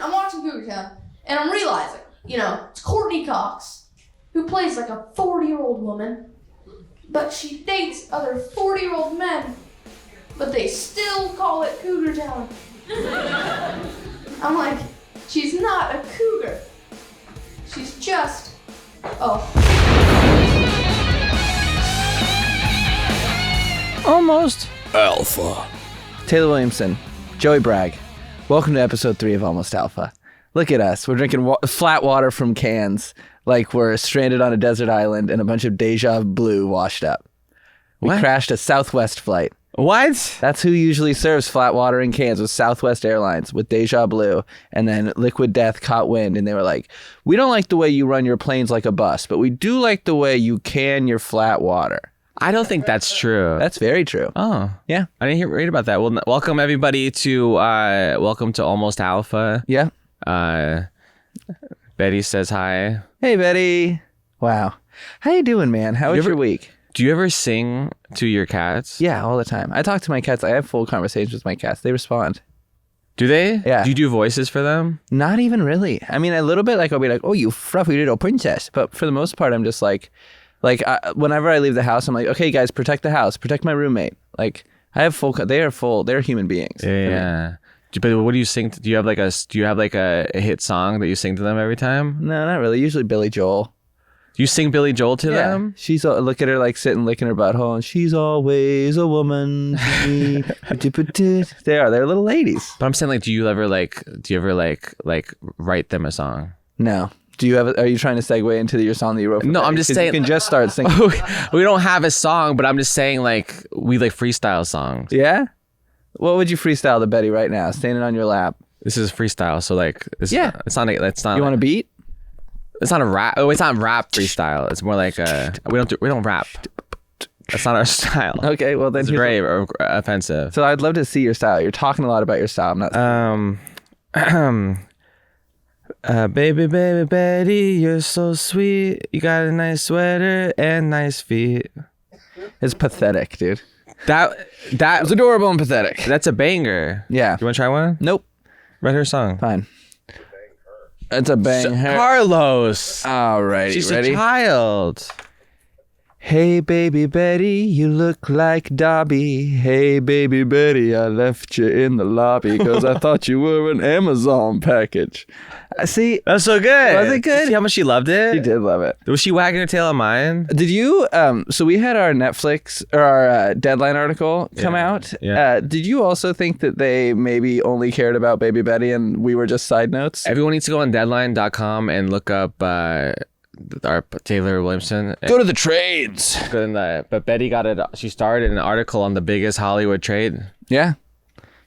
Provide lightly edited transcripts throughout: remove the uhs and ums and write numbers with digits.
I'm watching Cougar Town, and I'm realizing, it's Courtney Cox, who plays like a 40-year-old woman, but she dates other 40-year-old men, but they still call it Cougar Town. I'm like, she's not a cougar. She's just, Almost Alpha. Taylor Williamson, Joey Bragg. Welcome to episode 3 of Almost Alpha. Look at us. We're drinking flat water from cans like we're stranded on a desert island and a bunch of Deja Blue washed up. We crashed a Southwest flight. What? That's who usually serves flat water in cans, with Southwest Airlines with Deja Blue. And then Liquid Death caught wind and they were like, we don't like the way you run your planes like a bus, but we do like the way you can your flat water. I don't think that's true. That's very true. Oh. Yeah. I didn't read about that. Well, welcome everybody to Almost Alpha. Yeah. Betty says hi. Hey, Betty. Wow. How you doing, man? How was your week? Do you ever sing to your cats? Yeah, all the time. I talk to my cats. I have full conversations with my cats. They respond. Do they? Yeah. Do you do voices for them? Not even really. I mean, a little bit. Like, I'll be like, oh, you fluffy little princess. But for the most part, I'm just whenever I leave the house, I'm like, okay, guys, protect the house. Protect my roommate. Like, I have they're human beings. Yeah. But what do you sing? Do you have like a hit song that you sing to them every time? No, not really. Usually Billy Joel. Do you sing Billy Joel to them? She's look at her like sitting licking her butthole, and she's always a woman to me. They're little ladies. But I'm saying, like, do you ever write them a song? No. Are you trying to segue into your song that you wrote? No, I'm just saying you can just start singing. We don't have a song, but I'm just saying, like, we like freestyle songs. Yeah. What would you freestyle to Betty right now, standing on your lap? This is freestyle, so like, it's not. You want a beat? It's not a rap. Oh, it's not rap freestyle. It's more like we don't rap. That's not our style. Okay, well then it's very offensive. So I'd love to see your style. You're talking a lot about your style. I'm not. Baby Betty, you're so sweet. You got a nice sweater and nice feet. It's pathetic, dude. That was adorable and pathetic. That's a banger. Yeah. You want to try one? Nope. Write her song. Fine. It's a banger. Carlos. All right. She's ready? a child. Hey, baby Betty, you look like Dobby. Hey, baby Betty, I left you in the lobby because I thought you were an Amazon package. See? That's so good. Was it good? See how much she loved it? She did love it. Was she wagging her tail on mine? Did you, so we had our Netflix, or our Deadline article come out. Yeah. Did you also think that they maybe only cared about Baby Betty and we were just side notes? Everyone needs to go on deadline.com and look up our Taylor Williamson. Go to the trades. But Betty she started an article on the biggest Hollywood trade. Yeah.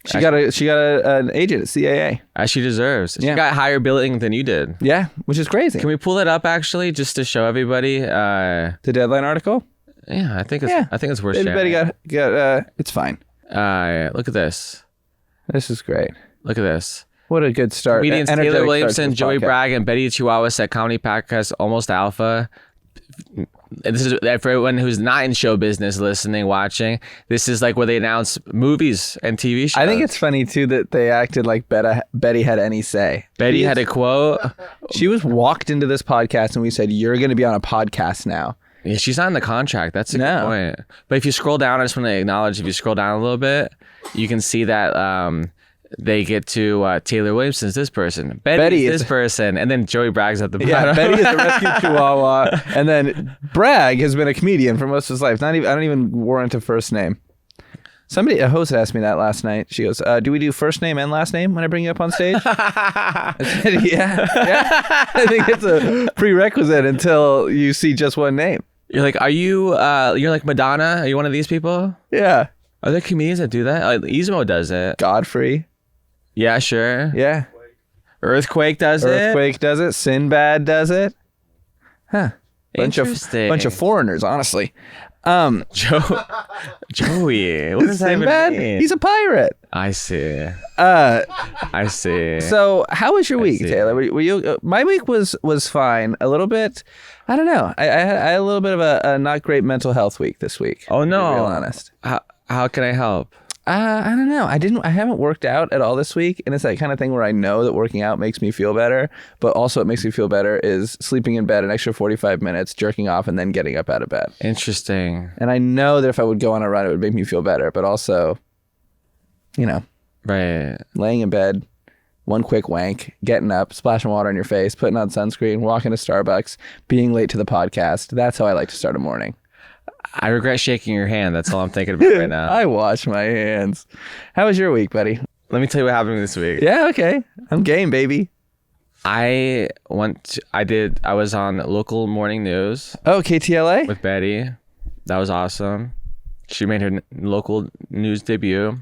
She got an agent at CAA. As she deserves. Yeah. She got higher billing than you did. Yeah, which is crazy. Can we pull it up actually, just to show everybody? The Deadline article? Yeah, I think it's worth sharing. Betty got it's fine. Look at this. This is great. Look at this. What a good start. Comedians Taylor Williamson, Joey Bragg, and Betty Chihuahua set comedy podcast Almost Alpha. This is for everyone who's not in show business, listening, watching. This is like where they announce movies and TV shows. I think it's funny too that they acted like Betty had any say. Betty had a quote. She was walked into this podcast and we said, "You're going to be on a podcast now." Yeah, she's not in the contract. That's a good point. But if you scroll down, I just want to acknowledge, if you scroll down a little bit, you can see that they get to Taylor Williamson's this person, Betty is this person, and then Joey Bragg's at the bottom. Yeah, Betty is a rescue chihuahua, and then Bragg has been a comedian for most of his life. I don't even warrant a first name. A host asked me that last night. She goes, "Do we do first name and last name when I bring you up on stage?" I said, yeah. I think it's a prerequisite until you see just one name. You're like, you're like Madonna? Are you one of these people? Yeah. Are there comedians that do that? Izmo does it. Godfrey. Yeah, sure. Yeah. Earthquake does it. Sinbad does it. Huh. Bunch of foreigners, honestly. Joey. What does that even mean? He's a pirate. I see. I see. So, how was your week, Taylor? Were you? My week was fine. A little bit. I don't know. I had a little bit of a not great mental health week this week. Oh no. To be real honest. How can I help? I don't know. I haven't worked out at all this week, and it's that kind of thing where I know that working out makes me feel better, but also what makes me feel better is sleeping in bed an extra 45 minutes, jerking off, and then getting up out of bed. Interesting. And I know that if I would go on a run, it would make me feel better, but also, right, laying in bed, one quick wank, getting up, splashing water on your face, putting on sunscreen, walking to Starbucks, being late to the podcast. That's how I like to start a morning. I regret shaking your hand. That's all I'm thinking about right now. I wash my hands. How was your week, buddy? Let me tell you what happened this week. Yeah, okay. I'm game, baby. I was on local morning news. Oh, KTLA? With Betty. That was awesome. She made her local news debut.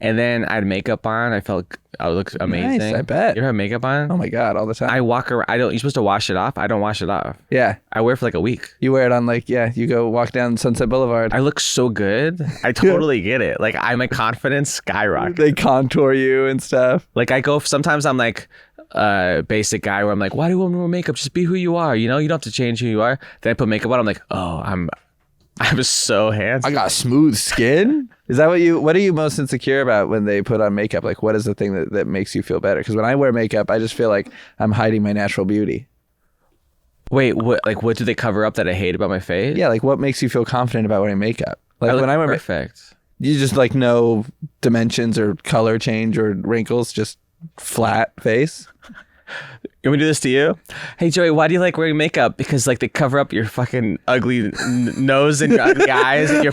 And then I had makeup on. I looked amazing. Nice, I bet. You ever have makeup on? Oh my God, all the time. I walk around. You're supposed to wash it off. I don't wash it off. Yeah. I wear it for like a week. You wear it on you go walk down Sunset Boulevard. I look so good. I totally get it. Like my confidence skyrockets. They contour you and stuff. Like sometimes I'm like basic guy where I'm like, why do women wear makeup? Just be who you are. You don't have to change who you are. Then I put makeup on. I'm like, oh, I'm so handsome. I got smooth skin. Is that what are you most insecure about when they put on makeup? Like, what is the thing that makes you feel better? Because when I wear makeup, I just feel like I'm hiding my natural beauty. Wait, what do they cover up that I hate about my face? Yeah, like what makes you feel confident about wearing makeup? Like when I wear perfect. You just like no dimensions or color change or wrinkles, just flat face. You want me to do this to you? Hey, Joey, why do you like wearing makeup? Because like they cover up your fucking ugly nose and your ugly eyes and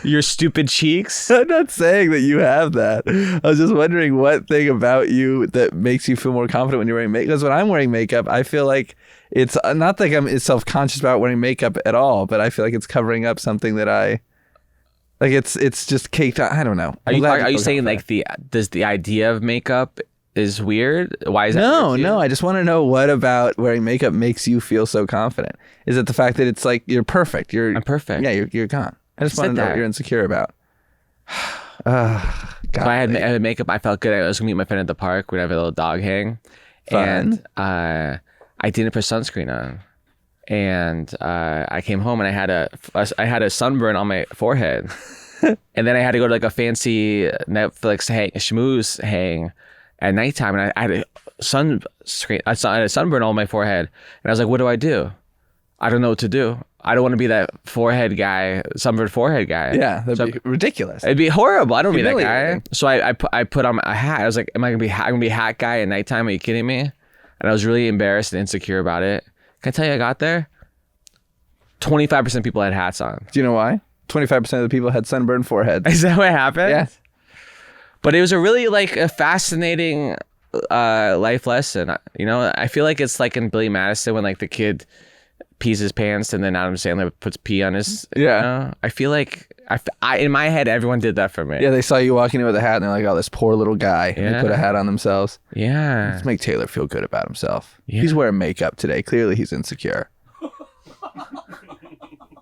your stupid cheeks. I'm not saying that you have that. I was just wondering what thing about you that makes you feel more confident when you're wearing makeup. Because when I'm wearing makeup, I feel like it's not like I'm self-conscious about wearing makeup at all, but I feel like it's covering up something that it's just caked on. I don't know. Are you saying like the idea of makeup is weird? Why is that? No. I just want to know what about wearing makeup makes you feel so confident. Is it the fact that it's like you're perfect? I'm perfect. Yeah, you're gone. I just want to know what you're insecure about. God, so I had makeup. I felt good. I was gonna meet my friend at the park. We'd have a little dog hang, Fun. and I didn't put sunscreen on, and I came home and I had a sunburn on my forehead, and then I had to go to like a fancy Netflix schmooze hang at nighttime, and I had a sunburn on my forehead, and I was like, what do? I don't know what to do. I don't want to be that sunburned forehead guy. Yeah, that'd be ridiculous. It'd be horrible. I don't want to be that guy. So I put on a hat. I was like, am I gonna be a hat guy at nighttime? Are you kidding me? And I was really embarrassed and insecure about it. Can I tell you, I got there? 25% of people had hats on. Do you know why? 25% of the people had sunburned foreheads. Is that what happened? Yeah. But it was a really a fascinating life lesson. I feel like it's like in Billy Madison when the kid pees his pants and then Adam Sandler puts pee on his. Yeah. I feel like in my head everyone did that for me. Yeah, they saw you walking in with a hat and they're like, oh, this poor little guy. Yeah. And they put a hat on themselves. Yeah. Let's make Taylor feel good about himself. Yeah. He's wearing makeup today. Clearly he's insecure.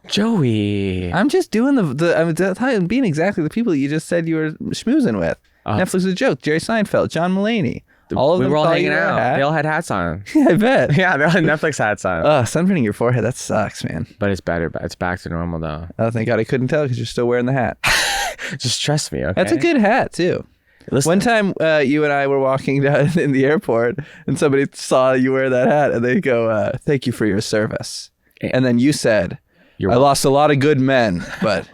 Joey. I'm just doing I'm being exactly the people you just said you were schmoozing with. Netflix is a joke. Jerry Seinfeld, John Mulaney. All of them we were all hanging out. They all had hats on. Yeah, I bet. Yeah, they all had Netflix hats on. Sunburning your forehead, that sucks, man. But it's better. It's back to normal though. Oh, thank God I couldn't tell because you're still wearing the hat. Just trust me, okay? That's a good hat too. Listen. One time you and I were walking down in the airport and somebody saw you wear that hat and they go, thank you for your service. And then you said, I lost a lot of good men, but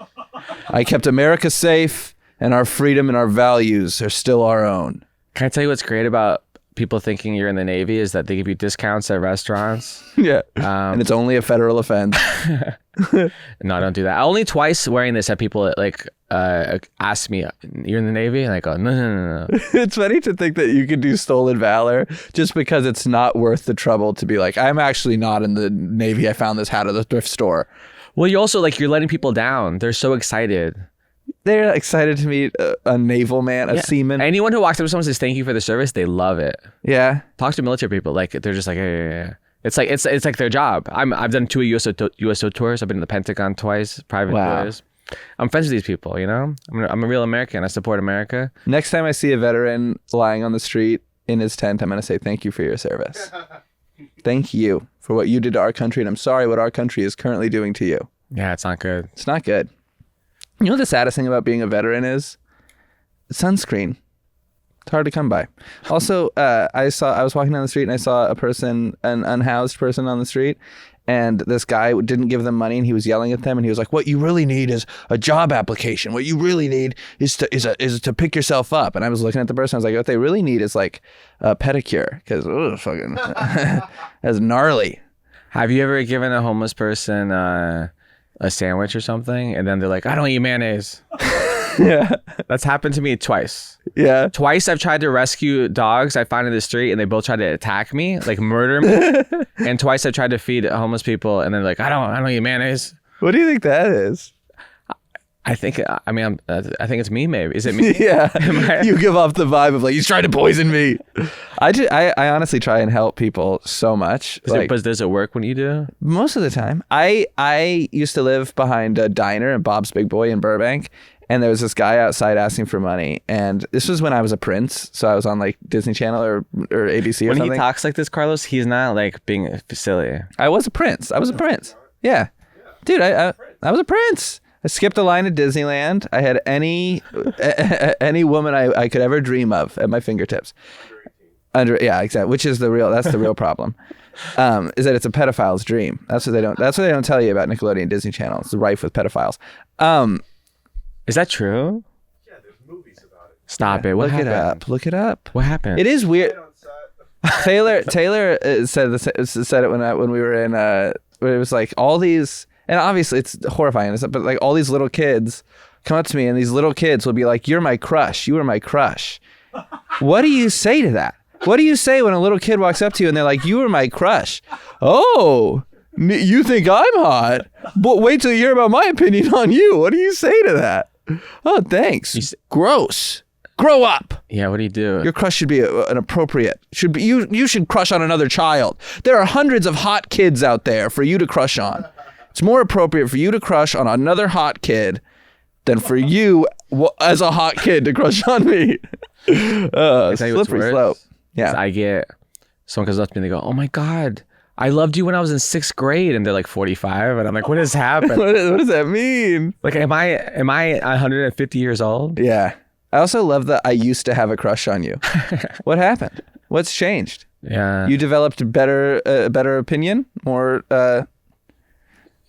I kept America safe and our freedom and our values are still our own. Can I tell you what's great about people thinking you're in the Navy is that they give you discounts at restaurants? Yeah. And it's only a federal offense. No, I don't do that. Only twice wearing this have people ask me, you're in the Navy? And I go, no. It's funny to think that you could do stolen valor just because it's not worth the trouble to be like, I'm actually not in the Navy. I found this hat at the thrift store. Well, you also you're letting people down. They're so excited. They're excited to meet a naval man, a seaman. Anyone who walks up to someone and says thank you for the service, they love it. Yeah. Talk to military people. They're just like, yeah. It's like their job. I've done 2 USO tours. I've been to the Pentagon twice, private tours. I'm friends with these people, I'm a real American. I support America. Next time I see a veteran lying on the street in his tent, I'm going to say thank you for your service. Thank you for what you did to our country, and I'm sorry what our country is currently doing to you. Yeah, it's not good. It's not good. You know what the saddest thing about being a veteran is? sunscreen. It's hard to come by. Also, I was walking down the street and I saw an unhoused person on the street, and this guy didn't give them money and he was yelling at them and he was like, "What you really need is a job application. What you really need is to pick yourself up." And I was looking at the person. I was like, "What they really need is like a pedicure, because fucking that's gnarly." Have you ever given a homeless person a sandwich or something, and then they're like, "I don't eat mayonnaise"? Yeah, that's happened to me twice. Yeah, twice I've tried to rescue dogs I find in the street, and they both tried to attack me, like murder me. And twice I tried to feed homeless people, and they're like, I don't eat mayonnaise." What do you think that is? I think it's me. Maybe is it me? Yeah, you give off the vibe of like, he's trying to poison me. I honestly try and help people so much. But does it work when you do? Most of the time. I used to live behind a diner at Bob's Big Boy in Burbank, and there was this guy outside asking for money, and this was when I was a prince, so I was on like Disney Channel or ABC or something. When he talks like this, Carlos, he's not like being silly. I was a prince. Yeah, dude, I was a prince. I skipped a line at Disneyland. I had any woman I could ever dream of at my fingertips. Yeah, exactly. Which is that's the real problem. Is that it's a pedophile's dream. That's what they don't tell you about Nickelodeon and Disney Channel. It's rife with pedophiles. Is that true? Yeah, there's movies about it. Stop it. What happened? Look it up. What happened? It is weird. Taylor said it when we were in where it was like all these. And obviously it's horrifying, but like all these little kids come up to me and these little kids will be like, "You're my crush. You are my crush." What do you say to that? What do you say when a little kid walks up to you and they're like, "You are my crush"? Oh, you think I'm hot? But wait till you hear about my opinion on you. What do you say to that? Oh, thanks. Gross. Grow up. Yeah, what do you do? Your crush should be an appropriate. You should crush on another child. There are hundreds of hot kids out there for you to crush on. It's more appropriate for you to crush on another hot kid than for you as a hot kid to crush on me. Slippery slope. Yeah. I get someone comes up to me and they go, "Oh my God, I loved you when I was in 6th grade." And they're like 45. And I'm like, what has happened? What does that mean? Like, am I 150 years old? Yeah. I also love that I used to have a crush on you. What happened? What's changed? Yeah. You developed a better opinion? More...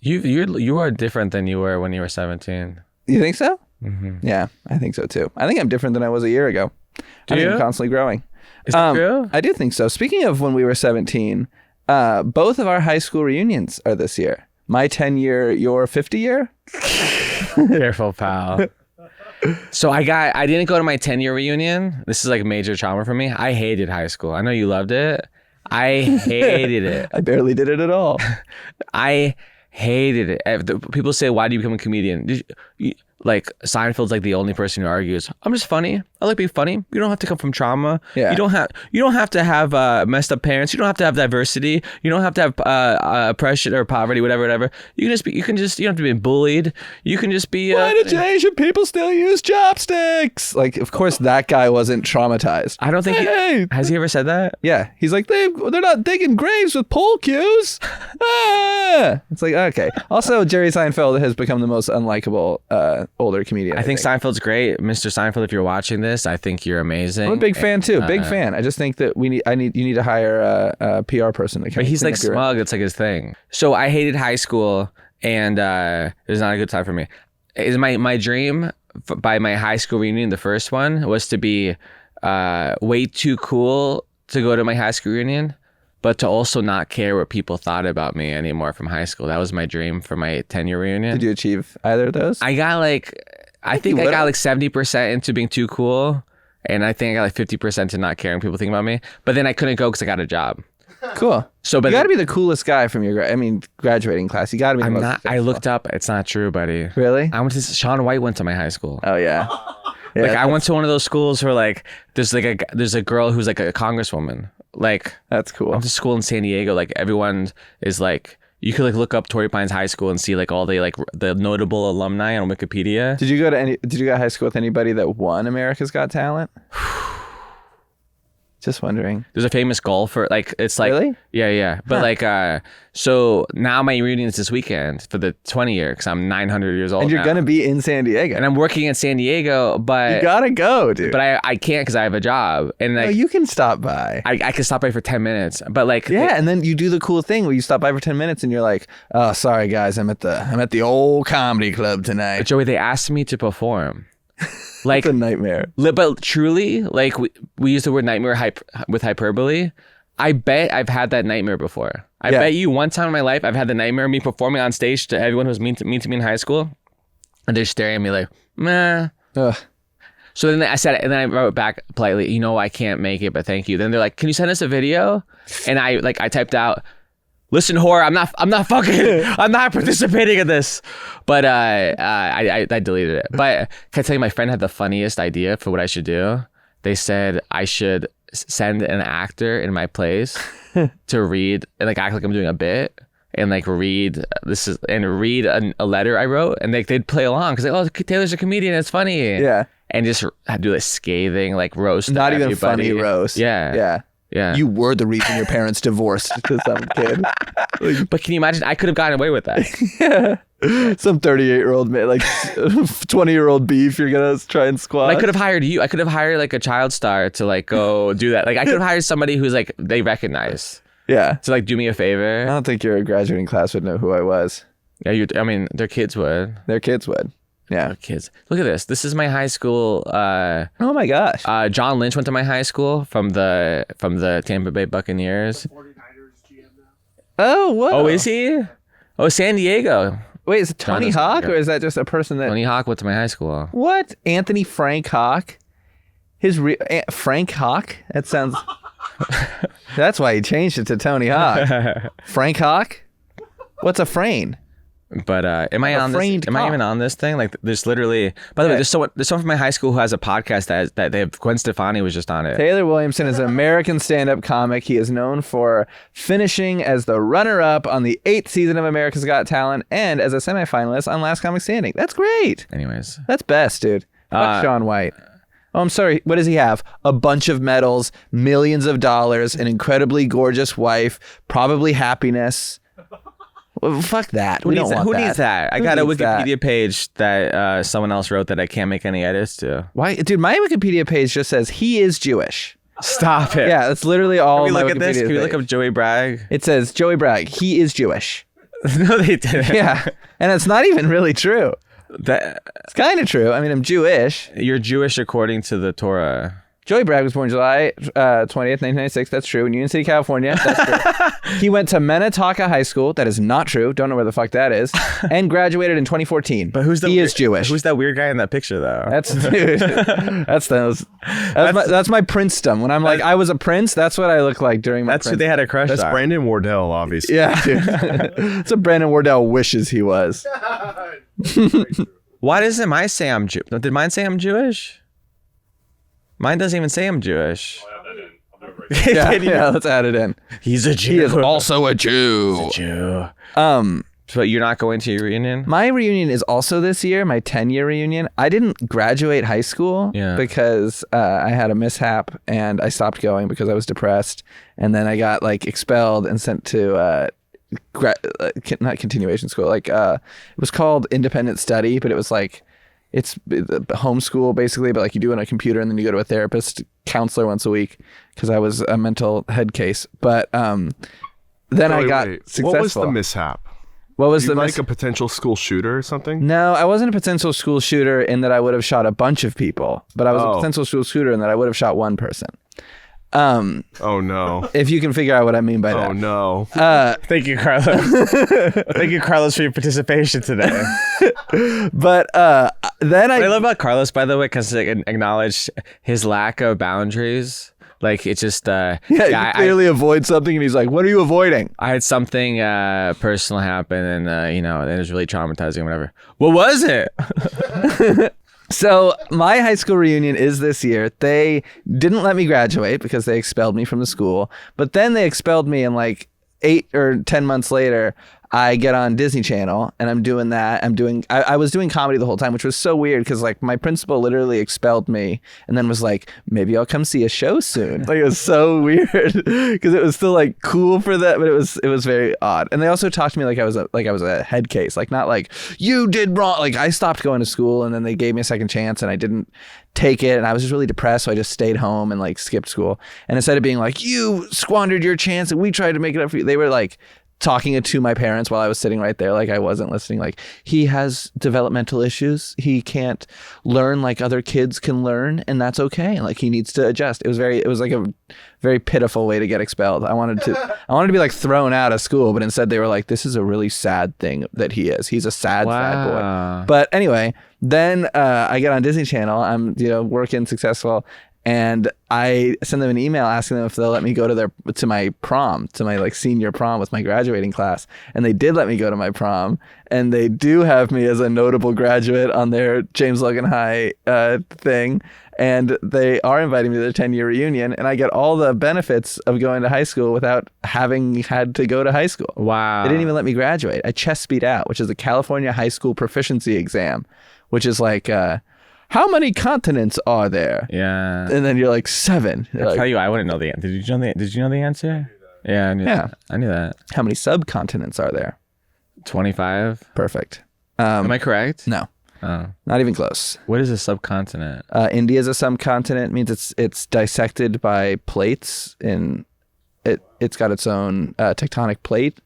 You are different than you were when you were 17. You think so? Mm-hmm. Yeah, I think so too. I think I'm different than I was a year ago. I think I'm constantly growing. Is that true? I do think so. Speaking of when we were 17, both of our high school reunions are this year. My 10-year, your 50-year? Careful, pal. So I didn't go to my 10-year reunion. This is like major trauma for me. I hated high school. I know you loved it. I hated it. I barely did it at all. I hated it. People say, "Why do you become a comedian?" Like Seinfeld's like the only person who argues, "I'm just funny. I like being funny. You don't have to come from trauma. Yeah. You don't have to have messed up parents. You don't have to have diversity. You don't have to have oppression or poverty, whatever. You don't have to be bullied. You can just be why did Asian people still use chopsticks? Like, of course that guy wasn't traumatized. I don't think has he ever said that? Yeah. He's like, they're not digging graves with pole cues. It's like, okay. Also, Jerry Seinfeld has become the most unlikable older comedian. I think Seinfeld's great. Mr. Seinfeld, if you're watching this, I think you're amazing. I'm a big fan too. Big fan. I just think that you need to hire a PR person to come. But he's like smug. It's like his thing. So I hated high school, and it was not a good time for me. Is my dream by my high school reunion, the first one, was to be way too cool to go to my high school reunion, but to also not care what people thought about me anymore from high school. That was my dream for my 10-year reunion. Did you achieve either of those? I got I think I got 70% into being too cool, and I think I got 50% to not caring people think about me. But then I couldn't go because I got a job. Cool. So, but you got to be the coolest guy from your graduating class. You got to be. I looked up. It's not true, buddy. Really? I went to Shaun White went to my high school. Oh yeah. Yeah, like I went to one of those schools where like there's a girl who's like a congresswoman. Like that's cool. I went to school in San Diego. Like everyone is like, you could like look up Torrey Pines High School and see like all the notable alumni on Wikipedia. Did you go to high school with anybody that won America's Got Talent? Just wondering. There's a famous golfer. Like, it's like, Really? Yeah. But like, so now my reunion is this weekend for the 20 year because I'm 900 years old. And you're now. gonna be in San Diego. And I'm working in San Diego, but You gotta go, dude. But I can't because I have a job. And like, No, you can stop by. I can stop by for 10 minutes. But like, Yeah, and then you do the cool thing where you stop by for 10 minutes and you're like, "Oh, sorry guys, I'm at the old comedy club tonight." Joey, they asked me to perform. Like, It's a nightmare. But truly, like we use the word nightmare with hyperbole. I bet I've had that nightmare before. I bet you one time in my life I've had the nightmare of me performing on stage to everyone who was mean to me in high school, and they're staring at me like, meh. Ugh. So then I said, and then I wrote back politely, I can't make it, but thank you. Then they're like, can you send us a video? And I typed out, listen, whore, I'm not participating in this. But I deleted it. But can I tell you, my friend had the funniest idea for what I should do. They said I should send an actor in my place to read and like act like I'm doing a bit and like read a letter I wrote, and they'd play along because like, oh, Taylor's a comedian, it's funny. Yeah. And just do a scathing like roast. Not even everybody. funny roast. Yeah. You were the reason your parents divorced to some kid. But can you imagine? I could have gotten away with that. Some 38-year-old man, like 20-year-old beef you're going to try and squash. I could have hired you. I could have hired like a child star to like go do that. Like I could have hired somebody who's like, they recognize. Yeah. To like do me a I favor. don't think your graduating class would know who I was. Yeah, I mean, their kids would. Their kids would. Yeah. Their kids. Look at this. This is my high school. Oh my gosh. John Lynch went to my high school from the Tampa Bay Buccaneers. 49ers GM now. Oh, whoa. Oh, is he? Oh, San Diego. Wait, is it Tony Hawk or is that just a person that... Tony Hawk went to my high school. What? Anthony Frank Hawk? Frank Hawk? That sounds... That's why he changed it to Tony Hawk. Frank Hawk? What's a frame? But am I on this? Am I even on this thing? Like, there's literally. By the way, there's someone from my high school who has a podcast that they have. Gwen Stefani was just on it. Taylor Williamson is an American stand-up comic. He is known for finishing as the runner-up on the 8th season of America's Got Talent and as a semifinalist on Last Comic Standing. That's great. Anyways, that's best, dude. Fuck Shaun White. Oh, I'm sorry. What does he have? A bunch of medals, millions of dollars, an incredibly gorgeous wife, probably happiness. Well, fuck that. Who needs that? I got a Wikipedia page that someone else wrote that I can't make any edits to. Why, dude? My Wikipedia page just says he is Jewish. Stop it. Yeah, that's literally all. Can we look at this? Wikipedia Can we page. look up Joey Bragg? It says Joey Bragg. He is Jewish. No, they didn't. Yeah, and it's not even really true. It's kind of true. I mean, I'm Jewish. You're Jewish according to the Torah. Joey Bragg was born July 20th, 1996. That's true. In Union City, California. That's true. He went to Minnetonka High School. That is not true. Don't know where the fuck that is. And graduated in 2014. But he is Jewish. Who's that weird guy in that picture, though? That's my princedom. When I'm like, I was a prince, that's what I look like during my That's who they had a crush on. That's Brandon Wardell, obviously. Yeah, dude. That's what Brandon Wardell wishes he was. Why doesn't mine say I'm Jewish? Did mine say I'm Jewish? Mine doesn't even say I'm Jewish. Yeah, let's add it in. He's a Jew. He is also a Jew. He's a Jew. So you're not going to your reunion? My reunion is also this year, my 10-year reunion. I didn't graduate high school because I had a mishap and I stopped going because I was depressed. And then I got like expelled and sent to not continuation school. Like it was called independent study, but it was like it's homeschool basically, but like you do it on a computer and then you go to a therapist counselor once a week because I was a mental head case. But then I got successful. What was the mishap? What was the like a potential school shooter or something? No, I wasn't a potential school shooter in that I would have shot a bunch of people, but I was a potential school shooter in that I would have shot one person. Oh no. If you can figure out what I mean by that. Oh no. Thank you, Carlos. Thank you, Carlos, for your participation today. But then what I love about Carlos, by the way, because I acknowledge his lack of boundaries. Like it's just he clearly avoids something and he's like, what are you avoiding? I had something personal happen and it was really traumatizing, whatever. What was it? So my high school reunion is this year. They didn't let me graduate because they expelled me from the school, but then they expelled me and like 8 or 10 months later, I get on Disney Channel and I'm doing that. I was doing comedy the whole time, which was so weird because like my principal literally expelled me and then was like, maybe I'll come see a show soon. Like it was so weird because it was still like cool for that, but it was very odd. And they also talked to me like I was a head case, like not like you did wrong. Like I stopped going to school and then they gave me a second chance and I didn't take it and I was just really depressed, so I just stayed home and like skipped school. And instead of being like, you squandered your chance and we tried to make it up for you, they were like talking to my parents while I was sitting right there, like I wasn't listening. Like, he has developmental issues, he can't learn like other kids can learn, and that's okay. Like, he needs to adjust. It was like a very pitiful way to get expelled. I wanted to be like thrown out of school, but instead they were like, this is a really sad thing that he's a sad boy. But anyway, then I get on Disney Channel, I'm working successful, and I send them an email asking them if they'll let me go to my prom, to my like senior prom with my graduating class. And they did let me go to my prom, and they do have me as a notable graduate on their James Logan High thing. And they are inviting me to their 10-year reunion, and I get all the benefits of going to high school without having had to go to high school. Wow. They didn't even let me graduate. I chest beat out, which is the California High School Proficiency Exam, which is like, how many continents are there? Yeah. And then you're like 7. I tell you, I wouldn't know the answer. Did you know the answer? Yeah, I knew that. I knew that. How many subcontinents are there? 25. Perfect. Am I correct? No. Oh. Not even close. What is a subcontinent? India is a subcontinent. It means it's dissected by plates. It's got its own tectonic plate.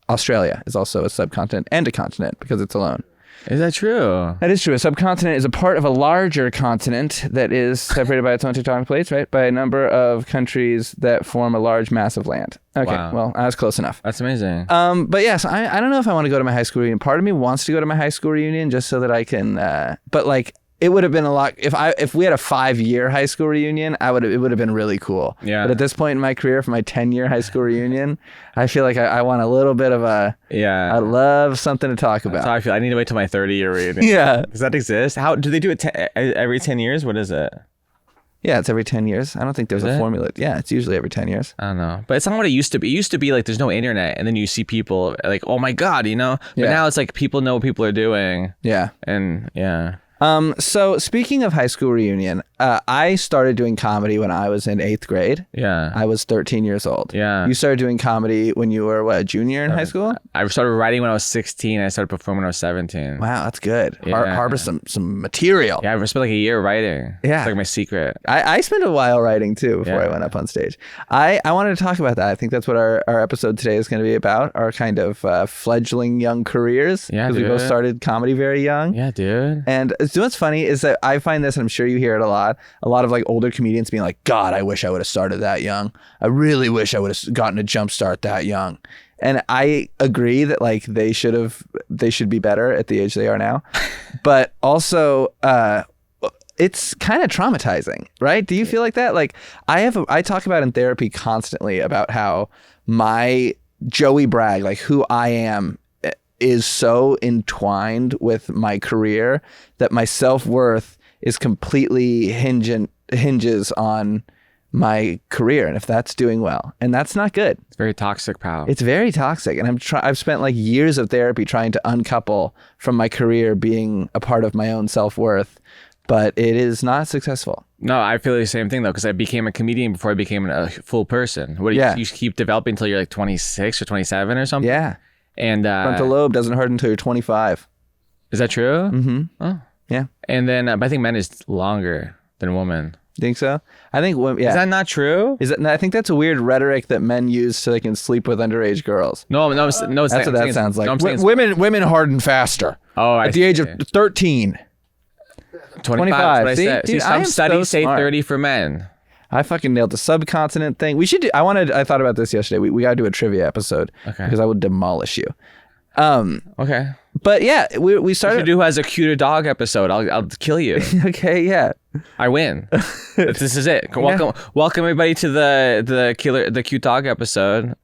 Australia is also a subcontinent and a continent because it's alone. Is that true? That is true. A subcontinent is a part of a larger continent that is separated by its own tectonic plates, right? By a number of countries that form a large mass of land. Okay, wow. Well, I was close enough. That's amazing. But yes, I don't know if I want to go to my high school reunion. Part of me wants to go to my high school reunion just so that I can, but like, it would have been a lot if we had a 5-year high school reunion. It would have been really cool. Yeah. But at this point in my career, for my 10-year high school reunion, I feel like I want a little bit of a. Yeah. I love something to talk about. That's how I feel. I need to wait till my 30-year reunion. Yeah. Does that exist? How do they do it? Every 10 years? What is it? Yeah, it's every 10 years. I don't think there's a formula. Yeah, it's usually every 10 years. I don't know. But it's not what it used to be. It used to be like there's no internet, and then you see people like, oh my God, But now it's like people know what people are doing. Yeah. And yeah. So speaking of high school reunion, I started doing comedy when I was in 8th grade. Yeah. I was 13 years old. Yeah. You started doing comedy when you were, a junior in high school? I started writing when I was 16. I started performing when I was 17. Wow, that's good. Yeah. Harbor some material. Yeah, I spent like a year writing. Yeah. It's like my secret. I spent a while writing too before I went up on stage. I wanted to talk about that. I think that's what our episode today is going to be about, our kind of fledgling young careers. Yeah, because we both started comedy very young. Yeah, dude. And what's funny is that I find this, and I'm sure you hear it a lot of like older comedians being like, God, I wish I would have started that young. I really wish I would have gotten a jump start that young. And I agree that like they should be better at the age they are now. But also, it's kind of traumatizing, right? Do you feel like that? Like I talk about in therapy constantly about how my Joey Bragg, like who I am, is so entwined with my career that my self-worth is completely hinges on my career and if that's doing well, and that's not good. It's very toxic, pal. It's very toxic, and I've spent like years of therapy trying to uncouple from my career being a part of my own self-worth, but it is not successful. No, I feel the same thing though, because I became a comedian before I became a full person. You keep developing until you're like 26 or 27 or something? Yeah. And frontal lobe doesn't hurt until you're 25. Is that true? Mm-hmm. Oh, yeah. And then, but I think men is longer than women. Think so? I think women. Yeah. Is that not true? I think that's a weird rhetoric that men use so they can sleep with underage girls. No. That's what that sounds like. No, women harden faster. Oh, at the age of 13. 25. That's what I See? said. Dude, some studies say smart. 30 for men. I fucking nailed the subcontinent thing. We should do. I thought about this yesterday. We got to do a trivia episode because I would demolish you. Okay. But yeah, we started. You should do as a cuter dog episode. I'll kill you. Okay, yeah. I win. This is it. Welcome everybody to the cute dog episode.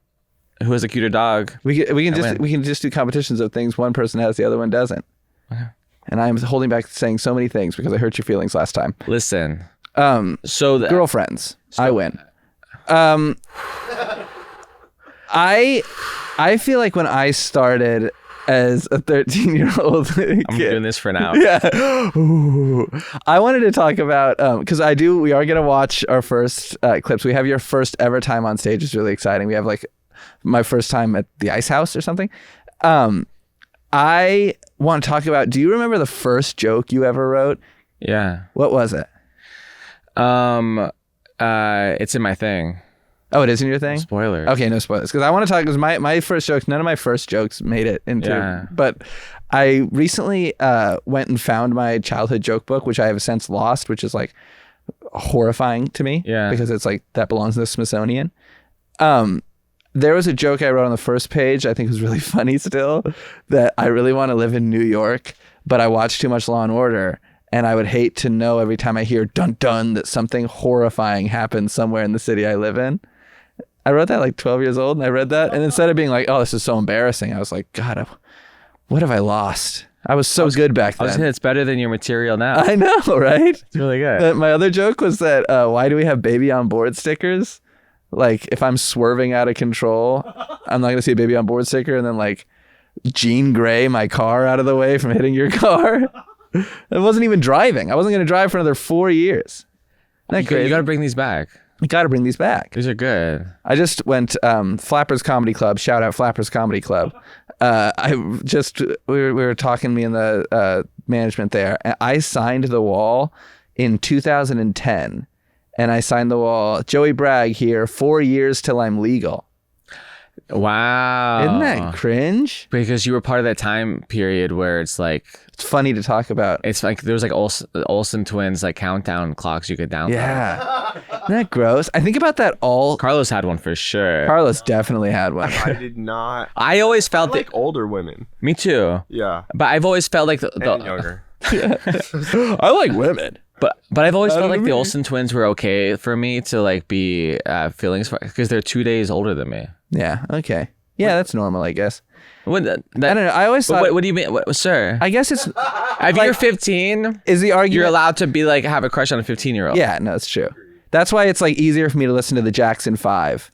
Who has a cuter dog? We can just do competitions of things one person has, the other one doesn't. Okay. And I'm holding back saying so many things because I hurt your feelings last time. Listen. Girlfriends. I win. I feel like when I started as a 13-year-old kid, I'm doing this for now. Yeah. Ooh. I wanted to talk about because we are gonna watch our first clips. We have your first ever time on stage. It's really exciting. We have like my first time at the Ice House or something. I want to talk about. Do you remember the first joke you ever wrote? Yeah. What was it? It's in my thing. Oh, it is in your thing? Spoilers. Okay, no spoilers. Because I want to talk, because my first jokes, none of my first jokes made it into, but I recently went and found my childhood joke book, which I have since lost, which is like horrifying to me. Yeah. Because it's like, that belongs in the Smithsonian. There was a joke I wrote on the first page, I think was really funny still, that I really want to live in New York, but I watch too much Law and Order. And I would hate to know every time I hear dun dun that something horrifying happens somewhere in the city I live in. I wrote that like 12 years old and I read that. And instead of being like, oh, this is so embarrassing, I was like, God, what have I lost? I was so good back then. I was saying it's better than your material now. I know, right? It's really good. My other joke was that why do we have baby on board stickers? Like if I'm swerving out of control, I'm not going to see a baby on board sticker and then like Jean Grey my car out of the way from hitting your car. I wasn't even driving. I wasn't going to drive for another 4 years. Isn't that crazy? You got to bring these back. I got to bring these back. These are good. I just went Flappers Comedy Club. Shout out Flappers Comedy Club. We were talking, me and the management there. And I signed the wall in 2010, and I signed the wall. Joey Bragg here. 4 years till I'm legal. Wow. Isn't that cringe? Because you were part of that time period where it's like, it's funny to talk about. It's like there was like Olsen twins like countdown clocks you could download. Yeah. Isn't that gross? I think about that all. Carlos had one for sure. Carlos definitely had one. I did not. I always felt like older women. Me too. Yeah. But I've always felt like and younger. I like women. But I've always felt like the Olsen twins were okay for me to like be feelings for, because they're 2 days older than me. Yeah. Okay. Yeah, that's normal, I guess. I don't know. I always thought. What do you mean, sir? I guess it's. If you're 15, is the argument you're allowed to be like have a crush on a 15-year-old? Yeah, no, it's true. That's why it's like easier for me to listen to the Jackson 5.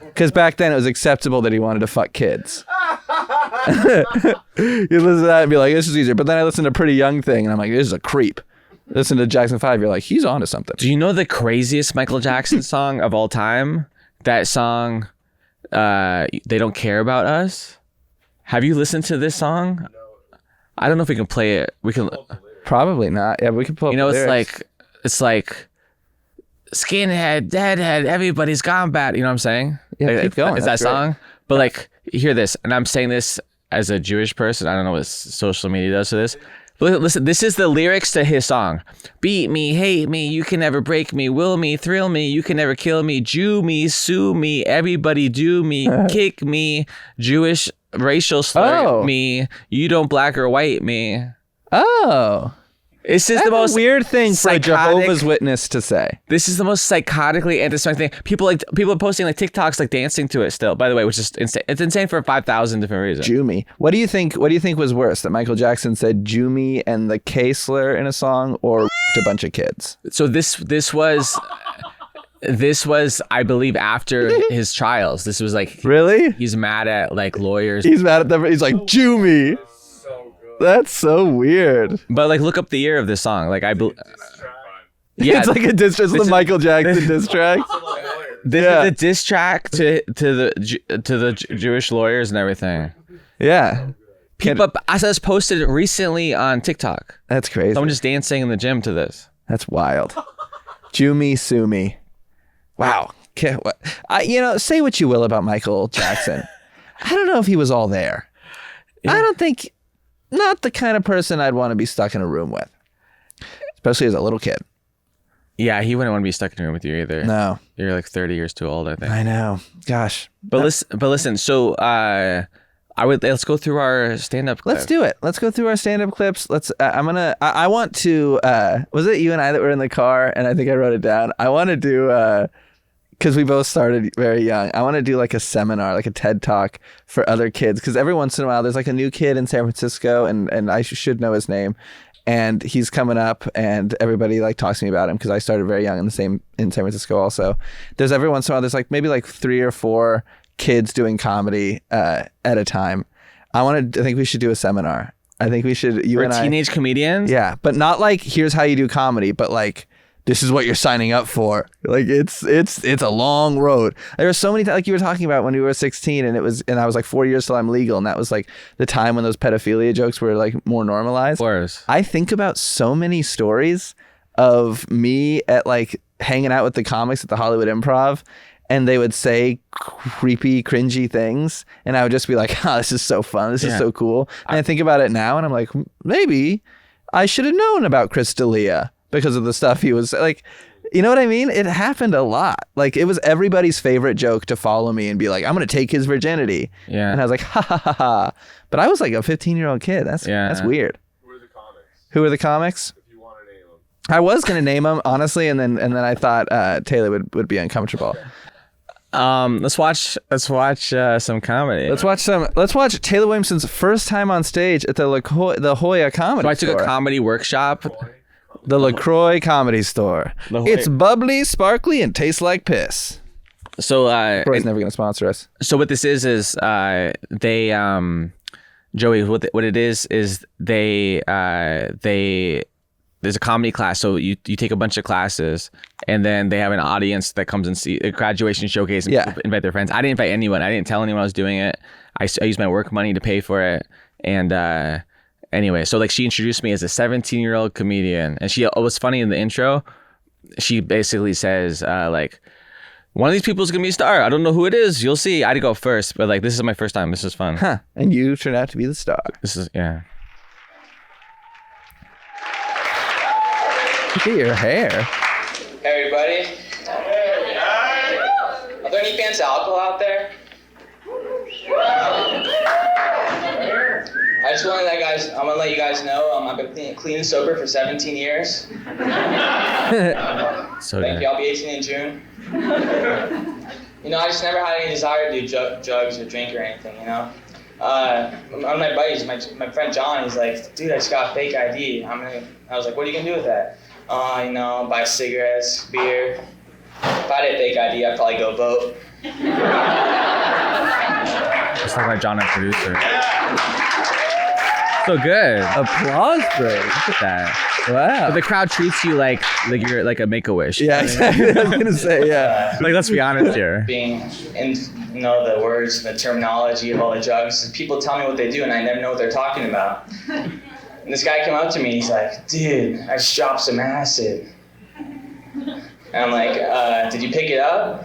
Because back then it was acceptable that he wanted to fuck kids. You listen to that and be like, this is easier. But then I listen to Pretty Young Thing and I'm like, this is a creep. Listen to Jackson 5, you're like, he's onto something. Do you know the craziest Michael Jackson song of all time? That song, They Don't Care About Us. Have you listened to this song? No. I don't know if we can play it. We can. Probably not. Yeah, we can pull up the lyrics. It's like skinhead, deadhead, everybody's gone bad. You know what I'm saying? Yeah, like, keep going. Is that song? But like, hear this, and I'm saying this as a Jewish person. I don't know what social media does to this. But listen, this is the lyrics to his song. Beat me, hate me, you can never break me. Will me, thrill me, you can never kill me. Jew me, sue me, everybody do me. Kick me, Jewish racial slur me. You don't black or white me. Oh. This is That's the most weird thing for a psychotic, Jehovah's Witness to say. This is the most psychotically anti-Semitic thing. People are posting like TikToks like dancing to it still. By the way, which is insane. It's insane for 5,000 different reasons. Jew me. What do you think was worse, that Michael Jackson said Jew me and the K slur in a song, or a bunch of kids? So this was I believe after his trials. This was like, really? He's mad at like lawyers. He's mad at them. He's like, Jew me. That's so weird. But like, look up the year of this song. Like yeah, it's like a diss track. It's the Michael Jackson diss track. This is a diss track to the Jewish lawyers and everything. Yeah. People, I saw this posted recently on TikTok. That's crazy. Someone just dancing in the gym to this. That's wild. Jew me, sue me. Wow. Say what you will about Michael Jackson. I don't know if he was all there. Yeah. I don't think. Not the kind of person I'd want to be stuck in a room with, especially as a little kid. Yeah, he wouldn't want to be stuck in a room with you either. No, you're like 30 years too old, I think. I know. Gosh. But listen. So, let's go through our stand-up clips. Let's do it. Let's go through our stand-up clips. I want to. Was it you and I that were in the car? And I think I wrote it down. I want to do. Because we both started very young. I want to do like a seminar, like a TED Talk for other kids. Because every once in a while, there's like a new kid in San Francisco, and I should know his name. and he's coming up, and everybody like talks to me about him because I started very young in San Francisco. Also, there's every once in a while there's like maybe like 3 or 4 kids doing comedy at a time. I think we should do a seminar. I think we should. You and teenage comedians. Yeah, but not like here's how you do comedy, but like this is what you're signing up for. Like it's a long road. There were so many like you were talking about when we were 16, and I was like 4 years till I'm legal, and that was like the time when those pedophilia jokes were like more normalized. Of course. I think about so many stories of me at like hanging out with the comics at the Hollywood Improv, and they would say creepy, cringy things, and I would just be like, "Oh, this is so fun. This is so cool." And I think about it now, and I'm like, maybe I should have known about Chris D'Elia because of the stuff he was like. You know what I mean? It happened a lot. Like it was everybody's favorite joke to follow me and be like, "I'm gonna take his virginity." Yeah. And I was like, "Ha ha ha ha!" But I was like a 15-year-old kid. That's weird. Who are the comics? Who are the comics? If you want to name them. I was gonna name them honestly, and then I thought Taylor would be uncomfortable. Let's watch some comedy. Let's watch Taylor Williamson's first time on stage at the La Jolla Comedy So I took Store. a comedy workshop. The LaCroix Comedy Store. La Jolla. It's bubbly, sparkly, and tastes like piss. So LaCroix's never gonna sponsor us. so what this is they Joey, what it is they there's a comedy class, so you take a bunch of classes, and then they have an audience that comes and see a graduation showcase and people invite their friends. I didn't invite anyone. I didn't tell anyone I was doing it. I used my work money to pay for it. And anyway, so like she introduced me as a 17-year-old comedian, and it was funny in the intro. She basically says like, one of these people is gonna be a star. I don't know who it is. You'll see. I had to go first, but like this is my first time. This is fun. Huh? And you turned out to be the star. This is Look at your hair. Hey everybody. Are there any fans of alcohol out there? I'm gonna let you guys know I've been clean and sober for 17 years. so Thank you. I'll be 18 in June. You know, I just never had any desire to do drugs or drink or anything, you know? One of my buddies, my friend John, he's like, dude, I just got a fake ID. I was like, what are you gonna do with that? You know, buy cigarettes, beer. If I had a fake ID, I'd probably go vote. Just like my John, our producer. So good. Applause break. Look at that. Wow. The crowd treats you like you're like a Make-A-Wish. Yeah, exactly. I was gonna say, yeah. Like, let's be honest here. Being in, you know, the words, the terminology of all the drugs, people tell me what they do and I never know what they're talking about. And this guy came up to me, he's like, dude, I just dropped some acid. And I'm like, did you pick it up?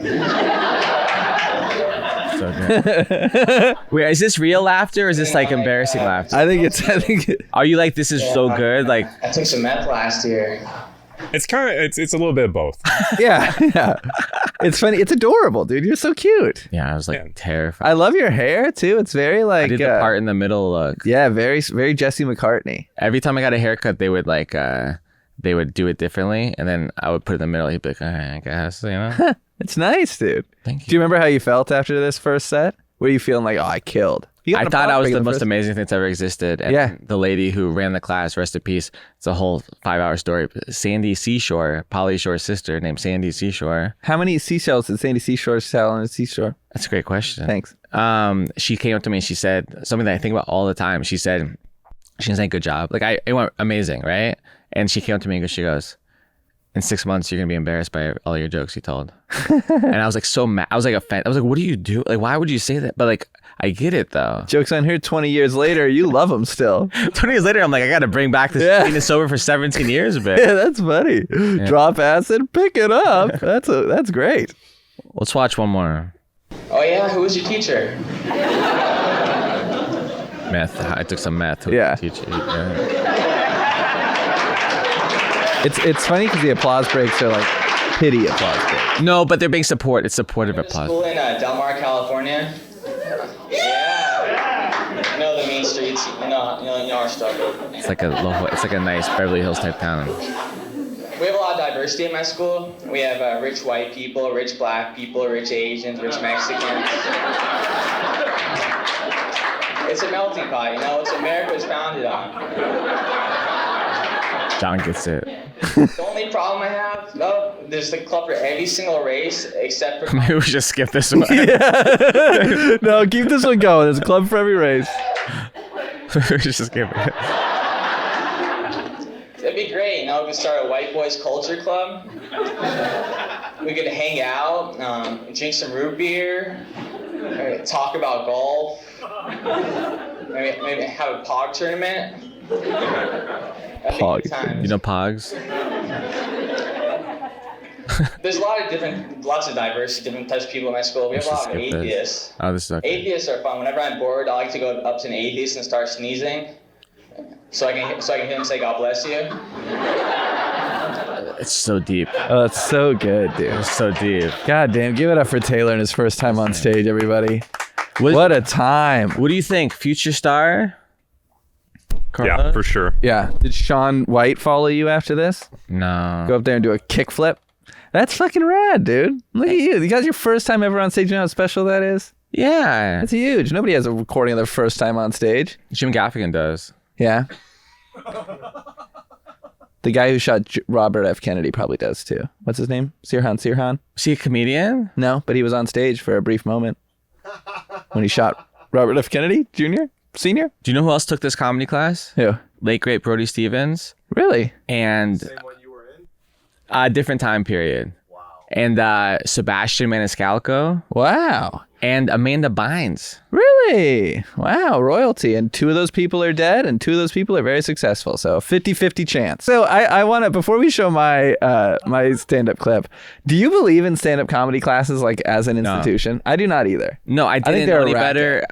So good. Wait, is this real laughter or is this like embarrassing laughter? I think Are you like, this is so good? Like, I took some meth last year. It's kind of it's a little bit of both. yeah. It's funny. It's adorable, dude. You're so cute. yeah, I was like terrified. I love your hair too. It's very like I did the part in the middle look. yeah, very very Jesse McCartney. Every time I got a haircut, they would like they would do it differently, and then I would put it in the middle. He'd be like, all right, I guess, you know. It's nice, dude. Thank Do you remember how you felt after this first set? Were you feeling like, oh, I killed? I thought I was the most amazing thing that's ever existed. And the lady who ran the class, rest in peace, it's a whole 5-hour story. Sandy Seashore, Pauly Shore's sister, named Sandy Seashore. How many seashells did Sandy Seashore sell on a seashore? That's a great question. Thanks. She came up to me and she said something that I think about all the time. She said, good job. Like, it went amazing, right? And she came up to me and she goes, in 6 months, you're going to be embarrassed by all your jokes you told. And I was like so mad. I was like offended. I was like, what do you do? Like, why would you say that? But like, I get it though. Jokes on here 20 years later, you love them still. 20 years later, I'm like, I got to bring back this clean and sober for 17 years, but Yeah, that's funny. Yeah. Drop acid, pick it up. That's great. Let's watch one more. Oh yeah, who was your teacher? Meth. I took some meth. Yeah. Teach you. Yeah. It's funny because the applause breaks are like pity applause breaks. No, but they're being support. It's supportive applause. School in Del Mar, California. Yeah. You know the mean streets. You know our struggle. It's like a nice Beverly Hills type town. We have a lot of diversity in my school. We have rich white people, rich black people, rich Asians, rich Mexicans. It's a melting pot, you know. It's what America was founded on. John gets it. The only problem I have, though, there's a club for every single race except for. Maybe we should just skip this one. No, keep this one going. There's a club for every race. We should just skip it. That'd be great. We could start a white boys culture club. We could hang out, drink some root beer, talk about golf, maybe have a pog tournament. Pog. You know Pogs? There's lots of diversity, different types of people in my school. We have a lot of atheists. Oh, this is okay. Atheists are fun. Whenever I'm bored, I like to go up to an atheist and start sneezing, so I can hear him say "God bless you." It's so deep. Oh, that's so good, dude. It's so deep. God damn, give it up for Taylor and his first time on stage, everybody. What a time. What do you think? Future star? Yeah, Carlos? for sure. Yeah. Did Shaun White follow you after this? No. Go up there and do a kickflip? That's fucking rad, dude. Look at you. You guys, your first time ever on stage. You know how special that is? Yeah. That's huge. Nobody has a recording of their first time on stage. Jim Gaffigan does. Yeah. The guy who shot Robert F. Kennedy probably does too. What's his name? Sirhan? Was he a comedian? No, but he was on stage for a brief moment when he shot Robert F. Kennedy Jr., Senior. Do you know who else took this comedy class? Who? Late great Brody Stevens. Really? And Same one you were in? a different time period. Wow. And Sebastian Maniscalco Wow. and Amanda Bynes. Really? Wow, royalty. And 2 of those people are dead and 2 of those people are very successful. So 50-50 chance. So I want to, before we show my my stand-up clip, do you believe in stand-up comedy classes like as an institution? I do not either. No, I didn't think know they're any a racket. better.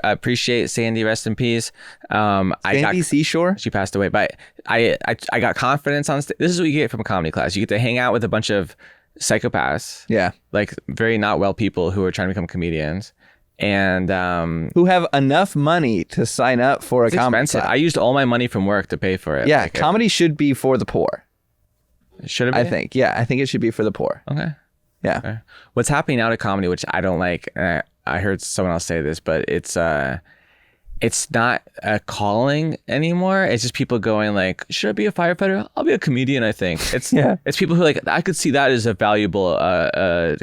I appreciate Sandy, rest in peace. Sandy Seashore? She passed away, but I got confidence on stage. This is what you get from a comedy class. You get to hang out with a bunch of psychopaths. Yeah. Like very not well people who are trying to become comedians. And Who have enough money to sign up for a it's comedy expensive. class. I used all my money from work to pay for it. Yeah, Like, comedy should be for the poor. should it be? I think. Yeah, I think it should be for the poor. Okay. Yeah. Okay. What's happening now to comedy, which I don't like, I heard someone else say this, but it's not a calling anymore. It's just people going like, should I be a firefighter? I'll be a comedian, I think. It's Yeah. It's people who like, I could see that as a valuable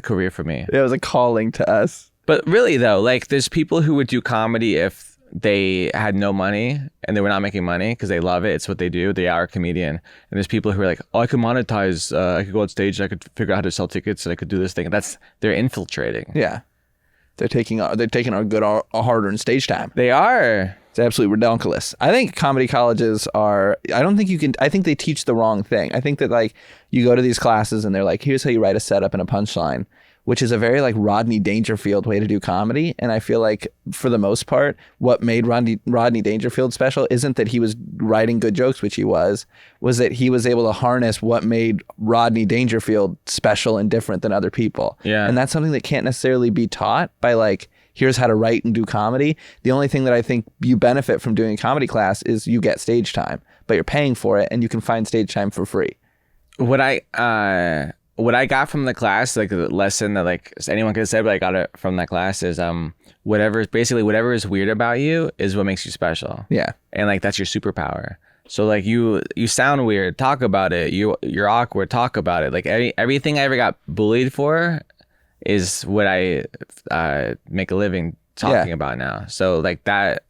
career for me. It was a calling to us. But really though, like there's people who would do comedy if they had no money and they were not making money because they love it. It's what they do. They are a comedian. And there's people who are like, oh, I could monetize. I could go on stage. I could figure out how to sell tickets and I could do this thing. They're infiltrating. Yeah. They're taking our good, our hard-earned stage time. They are. It's absolutely redonkulous. I think comedy colleges are, I think they teach the wrong thing. I think that like you go to these classes and they're like, here's how you write a setup and a punchline, which is a very like Rodney Dangerfield way to do comedy. And I feel like for the most part, what made Rodney Dangerfield special isn't that he was writing good jokes, which he was that he was able to harness what made Rodney Dangerfield special and different than other people. Yeah. And that's something that can't necessarily be taught by like, here's how to write and do comedy. The only thing that I think you benefit from doing a comedy class is you get stage time, but you're paying for it and you can find stage time for free. What I got from the class, like the lesson that like anyone could have said, but I got it from that class is whatever is weird about you is what makes you special. Yeah. And like that's your superpower. So like you sound weird, talk about it. You're awkward, talk about it. Like everything I ever got bullied for is what I make a living talking about now. So like that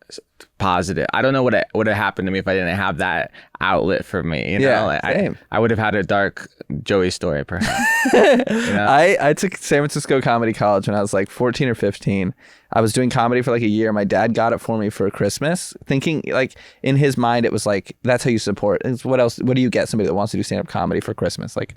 positive. I don't know what would have happened to me if I didn't have that outlet for me. You know, like, same. I would have had a dark Joey story perhaps. You know? I took San Francisco Comedy College when I was like 14 or 15. I was doing comedy for like a year. My dad got it for me for Christmas, thinking like in his mind it was like, that's how you support. It's what else? What do you get somebody that wants to do stand-up comedy for Christmas? Like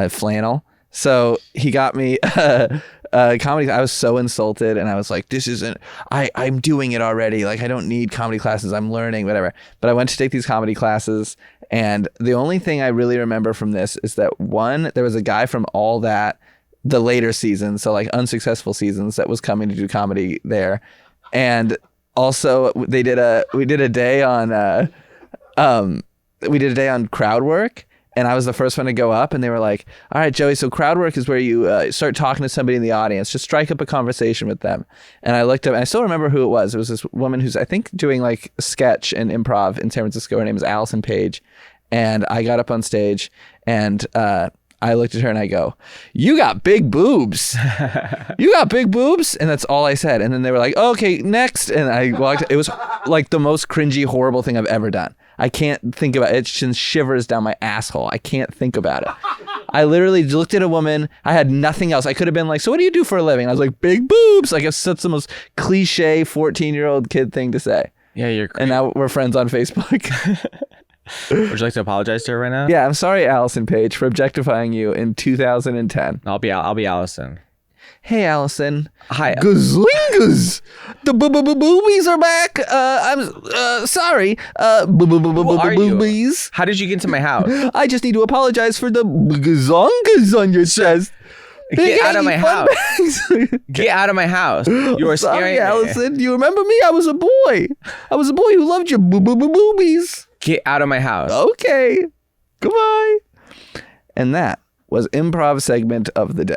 flannel. So he got me comedy. I was so insulted and I was like, this isn't, I'm doing it already. Like I don't need comedy classes. I'm learning, whatever. But I went to take these comedy classes and the only thing I really remember from this is that there was a guy from all that, the later seasons, so like unsuccessful seasons, that was coming to do comedy there. And also we did a day on crowd work. And I was the first one to go up and they were like, all right, Joey, so crowd work is where you start talking to somebody in the audience, just strike up a conversation with them. And I looked up and I still remember who it was. It was this woman who's I think doing like sketch and improv in San Francisco. Her name is Allison Page. And I got up on stage and I looked at her and I go, "You got big boobs. You got big boobs." And that's all I said. And then they were like, "Okay, next." And I walked. It was like the most cringy, horrible thing I've ever done. I can't think about it. It sends shivers down my asshole. I can't think about it. I literally looked at a woman. I had nothing else. I could have been like, "So what do you do for a living?" And I was like, "Big boobs." Like, that's the most cliche 14-year-old kid thing to say. Yeah, you're And now we're friends on Facebook. Would you like to apologize to her right now? Yeah, I'm sorry, Allison Page, for objectifying you in 2010. I'll be Allison. Hey, Allison. Hi. Gazlingas! The boobies are back. I'm sorry. Who are you? Boobies. How did you get into my house? I just need to apologize for the gazongas on your chest. Get out of my house. Get out of my house. You are Sorry, scaring me. Allison. Do you remember me? I was a boy. I was a boy who loved your boobies. Get out of my house. Okay. Goodbye. And that was improv segment of the day.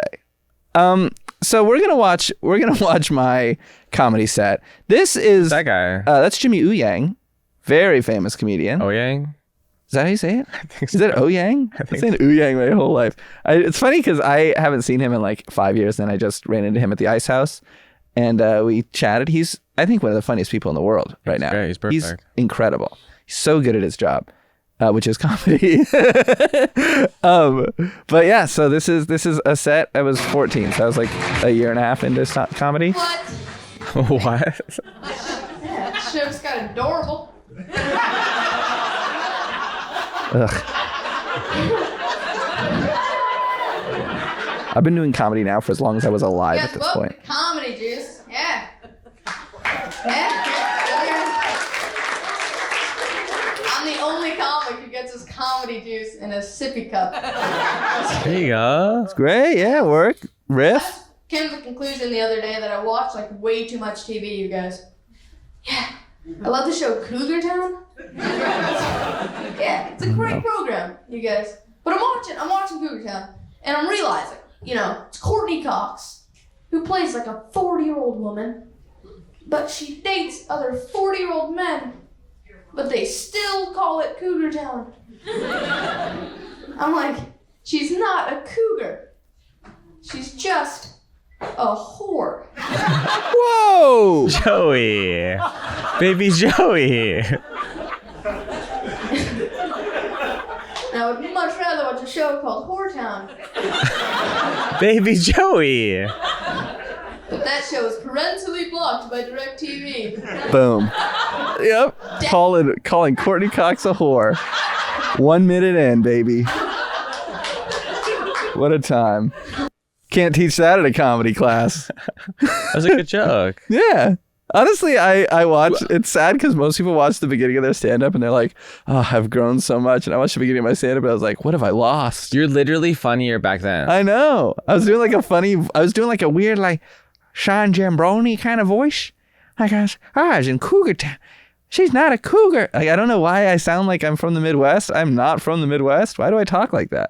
So we're gonna watch my comedy set. This is That guy. That's Jimmy Yang, very famous comedian. Oh Yang? Is that how you say it? I think Is that Yang? I've been saying Yang my whole life. It's funny because I haven't seen him in like 5 years, and I just ran into him at the Ice House, and we chatted. He's, I think, one of the funniest people in the world right now. Great. He's perfect. He's incredible. He's so good at his job, which is comedy. But yeah, so this is a set. I was 14, so I was like a year and a half into comedy. What? What? Yeah, this show's got adorable. Ugh. I've been doing comedy now for as long as I was alive Guess at this what? point. Comedy juice. Yeah. Yeah. I'm the only comic who gets his comedy juice in a sippy cup. There you go. It's great. Yeah, work. Riff. Came to the conclusion the other day that I watched like way too much TV, you guys. Yeah. I love the show Cougar Town. Yeah, it's a great program, you guys. But I'm watching Cougar Town, and I'm realizing, it's Courtney Cox, who plays like a 40-year-old woman, but she dates other 40-year-old men, but they still call it Cougar Town. I'm like, she's not a cougar. She's just a whore. Whoa! Joey. Baby Joey. And I would much rather watch a show called Whore Town. Baby Joey. But that show is parentally blocked by DirecTV. Boom. Yep. Calling Courtney Cox a whore. 1 minute in, baby. What a time. Can't teach that at a comedy class. That's a good joke. Yeah. Honestly, I watch. It's sad because most people watch the beginning of their stand-up and they're like, "Oh, I've grown so much." And I watched the beginning of my stand-up and I was like, "What have I lost?" You're literally funnier back then. I know. I was doing like a weird like Sean Jambroni kind of voice. I guess I was in Cougar Town. She's not a cougar. Like, I don't know why I sound like I'm from the Midwest. I'm not from the Midwest. Why do I talk like that?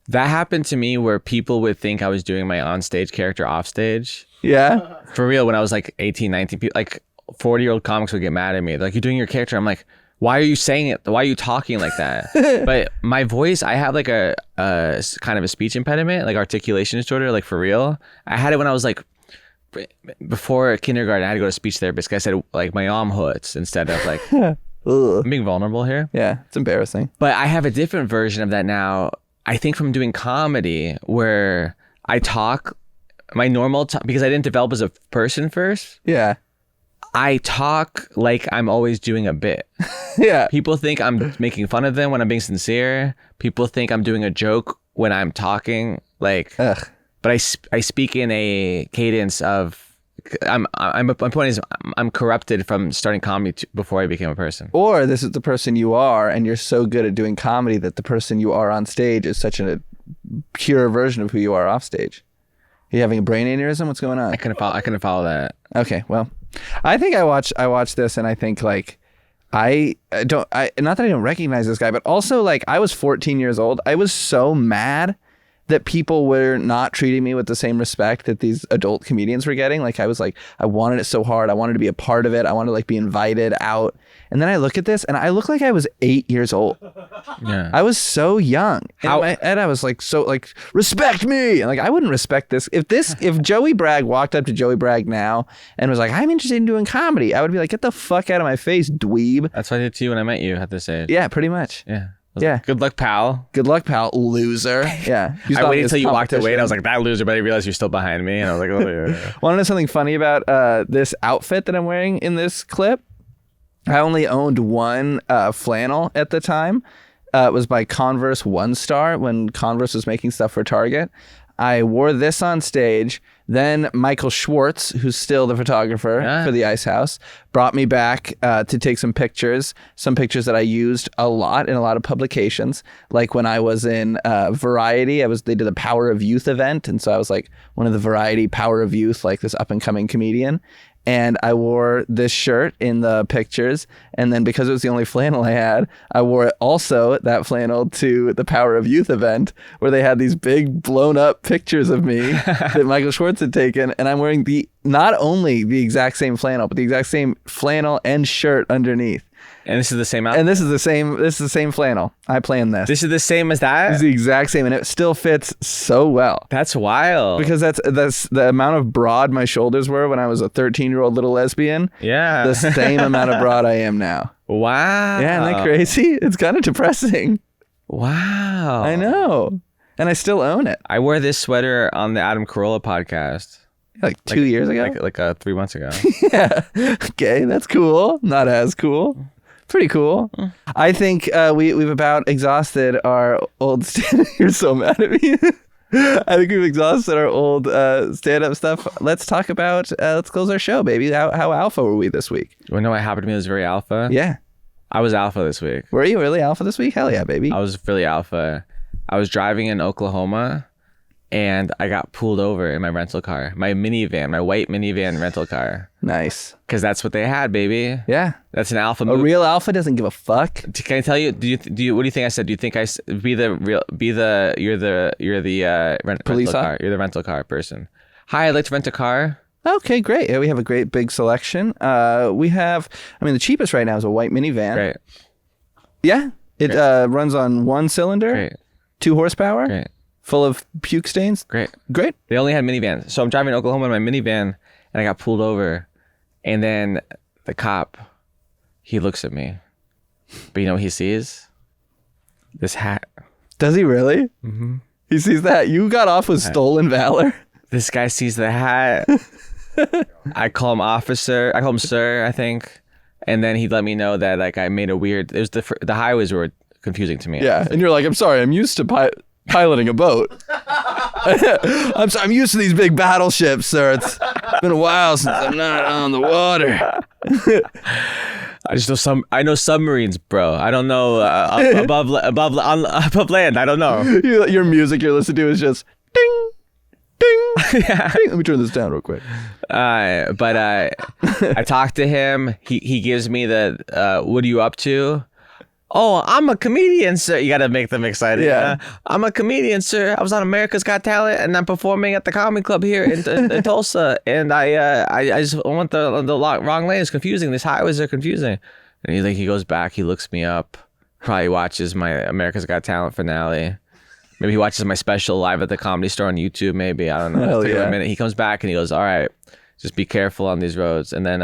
That happened to me where people would think I was doing my on-stage character off-stage. Yeah. For real, when I was like 18, 19, people, like 40-year-old comics would get mad at me. They're like, "You're doing your character." I'm like, "Why are you saying it? Why are you talking like that?" But my voice, I have like a kind of a speech impediment, like articulation disorder, like for real. I had it when I was like, before kindergarten, I had to go to speech therapist because I said like my arm hurts instead of like, I'm being vulnerable here. Yeah, it's embarrassing. But I have a different version of that now. I think from doing comedy where I talk my normal because I didn't develop as a person first. Yeah. I talk like I'm always doing a bit. Yeah. People think I'm making fun of them when I'm being sincere. People think I'm doing a joke when I'm talking. Like, Ugh. but I speak in a cadence of. My point is I'm corrupted from starting comedy before I became a person. Or this is the person you are, and you're so good at doing comedy that the person you are on stage is such a pure version of who you are off stage. Are you having a brain aneurysm? What's going on? I couldn't follow that. Okay, well, I think I watched this, and I think like not that I don't recognize this guy, but also like I was 14 years old. I was so mad that people were not treating me with the same respect that these adult comedians were getting. Like I was like, I wanted it so hard. I wanted to be a part of it. I wanted to like be invited out. And then I look at this and I look like I was 8 years old. Yeah. I was so young. And I was like, so like, respect me. And like, I wouldn't respect this. If Joey Bragg walked up to Joey Bragg now and was like, I'm interested in doing comedy, I would be like, get the fuck out of my face, dweeb. That's what I did to you when I met you at this age. Yeah, pretty much. Yeah. Yeah. Good luck, pal. Good luck, pal. Loser. Yeah. I waited until you walked away and I was like, that loser, but I realized you're still behind me. And I was like, oh, yeah. Want to know something funny about this outfit that I'm wearing in this clip? I only owned one flannel at the time. It was by Converse One Star when Converse was making stuff for Target. I wore this on stage. Then Michael Schwartz, who's still the photographer for the Ice House, brought me back to take some pictures that I used a lot in a lot of publications. Like when I was in Variety, they did a Power of Youth event. And so I was like one of the Variety Power of Youth, like this up and coming comedian. And I wore this shirt in the pictures. And then because it was the only flannel I had, I wore it also, that flannel, to the Power of Youth event where they had these big blown up pictures of me that Michael Schwartz had taken. And I'm wearing not only the exact same flannel, but the exact same flannel and shirt underneath. And this is the same outfit? And this is the same flannel. I planned this. This is the same as that? It's the exact same, and it still fits so well. That's wild. Because that's the amount of broad my shoulders were when I was a 13-year-old little lesbian. Yeah. The same amount of broad I am now. Wow. Yeah, isn't that crazy? It's kind of depressing. Wow. I know. And I still own it. I wore this sweater on the Adam Carolla podcast. Like 2 years ago? Like 3 months ago. Yeah. Okay, that's cool. Not as cool. Pretty cool. I think we've about exhausted our old stand. You're so mad at me. I think we've exhausted our old stand-up stuff. Let's talk about, let's close our show, baby. How alpha were we this week? You know what happened to me was very alpha? Yeah. I was alpha this week. Were you really alpha this week? Hell yeah, baby. I was really alpha. I was driving in Oklahoma and I got pulled over in my rental car. My minivan, my white minivan rental car. Nice. Because that's what they had, baby. Yeah. That's an alpha move. A real alpha doesn't give a fuck. Can I tell you? Do you? What do you think I said? Do you think you're the police rental car? You're the rental car person. Hi, I'd like to rent a car. Okay, great. Yeah, we have a great big selection. The cheapest right now is a white minivan. Great. Yeah. It runs on 1 cylinder. Great. 2 horsepower. Great. Full of puke stains. Great. They only had minivans. So I'm driving to Oklahoma in my minivan and I got pulled over. And then the cop, he looks at me. But you know what he sees? This hat. Does he really? Mm-hmm. He sees that. You got off with stolen valor. This guy sees the hat. I call him officer. I call him sir, I think. And then he let me know that like I made a weird. It was the highways were confusing to me. Yeah, and you're like, I'm sorry, I'm used to piloting a boat. I'm used to these big battleships, sir. It's been a while since I'm not on the water. I know submarines, bro. I don't know above land. I don't know. Your music you're listening to is just ding, ding, yeah. ding. Let me turn this down real quick. But I talked to him. He gives me the what are you up to? Oh, I'm a comedian, sir. You got to make them excited. Yeah. I'm a comedian, sir. I was on America's Got Talent, and I'm performing at the comedy club here in Tulsa. And I just went the wrong lane. It's confusing. These highways are confusing. And he goes back. He looks me up. Probably watches my America's Got Talent finale. Maybe he watches my special live at the Comedy Store on YouTube. Maybe, I don't know. Hell Take yeah. a minute. He comes back and he goes, "All right, just be careful on these roads." And then.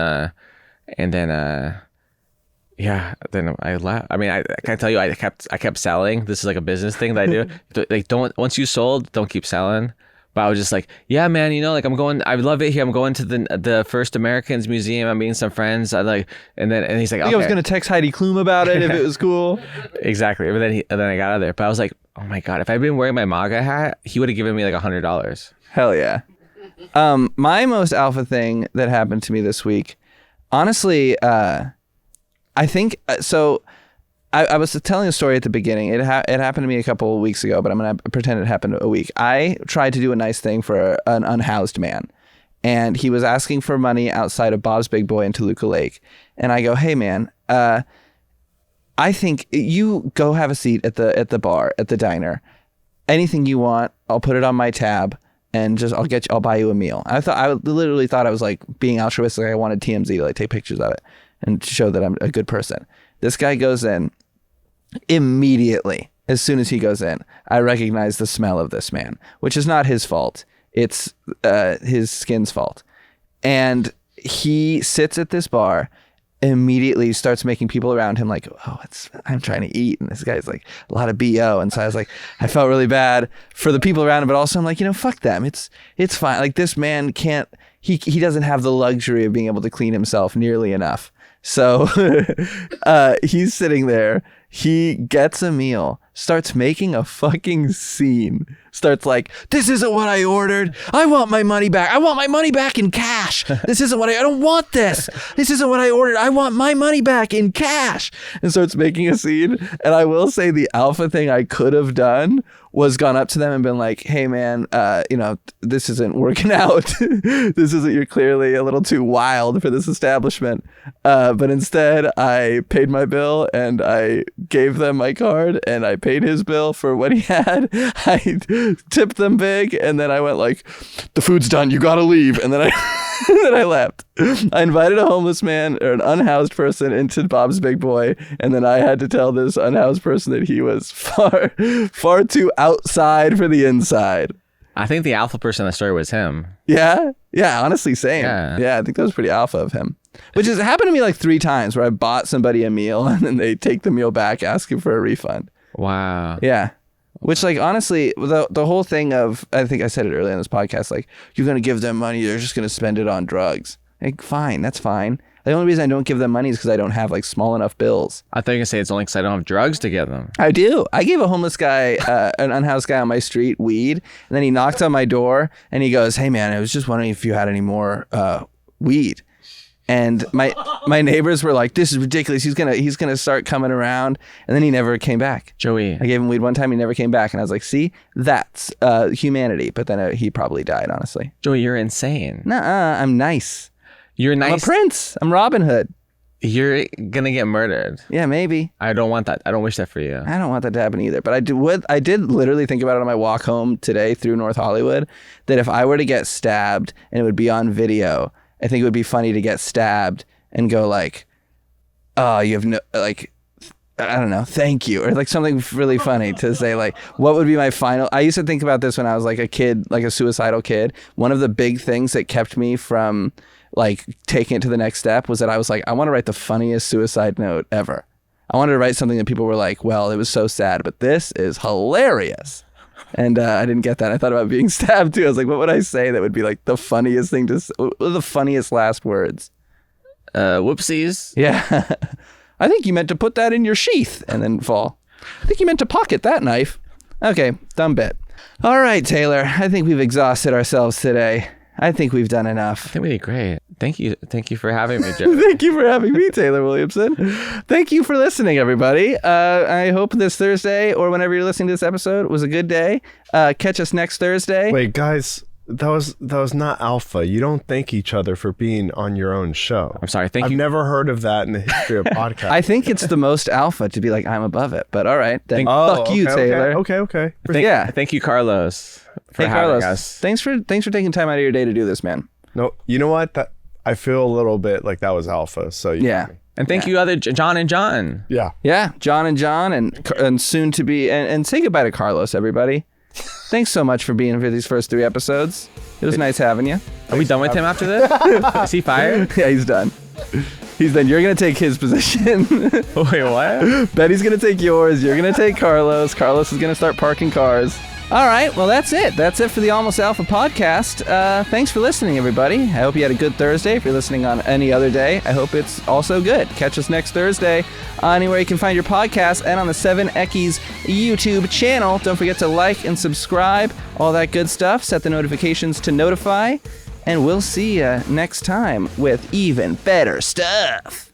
Yeah, then I laughed. I mean, I can't tell you. I kept selling. This is like a business thing that I do. Like, once you sold, don't keep selling. But I was just like, yeah, man. You know, like I love it here. I'm going to the First Americans Museum. I'm meeting some friends. And he's like, I think I was gonna text Heidi Klum about it if it was cool. Exactly. But then I got out of there. But I was like, oh my god, if I'd been wearing my MAGA hat, he would have given me like $100. Hell yeah. My most alpha thing that happened to me this week, honestly, I think so. I was telling a story at the beginning. It happened to me a couple of weeks ago, but I'm gonna pretend it happened a week. I tried to do a nice thing for an unhoused man, and he was asking for money outside of Bob's Big Boy in Toluca Lake. And I go, "Hey man, I think you go have a seat at the bar at the diner. anything you want. I'll put it on my tab and I'll buy you a meal. I literally thought I was like being altruistic. I wanted TMZ to like take pictures of it and show that I'm a good person. This guy goes in immediately. As soon as he goes in, I recognize the smell of this man, which is not his fault. It's his skin's fault. And he sits at this bar, immediately starts making people around him like, oh, I'm trying to eat. And this guy's like a lot of BO. And so I was like, I felt really bad for the people around him, but also I'm like, fuck them. It's fine. Like this man can't, he doesn't have the luxury of being able to clean himself nearly enough. So he's sitting there. He gets a meal, starts making a fucking scene, starts like, this isn't what I ordered. I want my money back. I want my money back in cash. This isn't what I don't want this. This isn't what I ordered. I want my money back in cash. And starts making a scene. And I will say the alpha thing I could have done was gone up to them and been like, hey man, this isn't working out. You're clearly a little too wild for this establishment. But instead I paid my bill and I gave them my card and I paid his bill for what he had. I tipped them big and then I went like, the food's done, you gotta leave. And then I left. I invited a homeless man or an unhoused person into Bob's Big Boy, and then I had to tell this unhoused person that he was far too outside for the inside. I think the alpha person in the story was him. Yeah, honestly, same. Yeah, I think that was pretty alpha of him. Which has happened to me like 3 times where I bought somebody a meal and then they take the meal back asking for a refund. Wow. Yeah. Which, like, honestly, the whole thing of, I think I said it earlier in this podcast, like, you're going to give them money, they're just going to spend it on drugs. Like, fine, that's fine. The only reason I don't give them money is because I don't have, like, small enough bills. I thought you were going to say it's only because I don't have drugs to give them. I do. I gave a homeless guy, an unhoused guy on my street, weed, and then he knocked on my door, and he goes, hey, man, I was just wondering if you had any more weed. And my neighbors were like, this is ridiculous. He's gonna start coming around. And then he never came back. Joey. I gave him weed one time. He never came back. And I was like, see, that's humanity. But then he probably died, honestly. Joey, you're insane. Nuh-uh, I'm nice. You're nice. I'm a prince. I'm Robin Hood. You're gonna get murdered. Yeah, maybe. I don't want that. I don't wish that for you. I don't want that to happen either. But I did literally think about it on my walk home today through North Hollywood, that if I were to get stabbed and it would be on video, I think it would be funny to get stabbed and go like, oh, you have no, like, I don't know, thank you. Or like something really funny to say, like, what would be my final, I used to think about this when I was like a kid, like a suicidal kid. One of the big things that kept me from like taking it to the next step was that I was like, I want to write the funniest suicide note ever. I wanted to write something that people were like, well, it was so sad, but this is hilarious. And I didn't get that. I thought about being stabbed too. I was like, what would I say that would be like the funniest thing to say? What are the funniest last words? Whoopsies. Yeah. I think you meant to put that in your sheath and then fall. I think you meant to pocket that knife. Okay, dumb bit. All right, Taylor. I think we've exhausted ourselves today. I think we've done enough. I think we did great. Thank you for having me, Joe. Thank you for having me, Taylor Williamson. Thank you for listening, everybody. I hope this Thursday or whenever you're listening to this episode was a good day. Catch us next Thursday. Wait, guys, that was not alpha. You don't thank each other for being on your own show. I'm sorry. I've never heard of that in the history of podcasts. I think it's the most alpha to be like, I'm above it. But all right, then fuck you, Taylor. Okay. Thank you, Carlos, for having us. Thanks for taking time out of your day to do this, man. No, you know what? I feel a little bit like that was alpha. So yeah. And thank you, other John and John. Yeah, John and soon to be and say goodbye to Carlos, everybody. Thanks so much for being for these first 3 episoes. It was nice having you. Are we done with him after this? Is he fired? Yeah, he's done. He's done. You're gonna take his position. Wait, what? Betty's gonna take yours. You're gonna take Carlos. Carlos is gonna start parking cars. All right, well, that's it. That's it for the Almost Alpha podcast. Thanks for listening, everybody. I hope you had a good Thursday. If you're listening on any other day, I hope it's also good. Catch us next Thursday anywhere you can find your podcast and on the 7 Eckies YouTube channel. Don't forget to like and subscribe, all that good stuff. Set the notifications to notify, and we'll see you next time with even better stuff.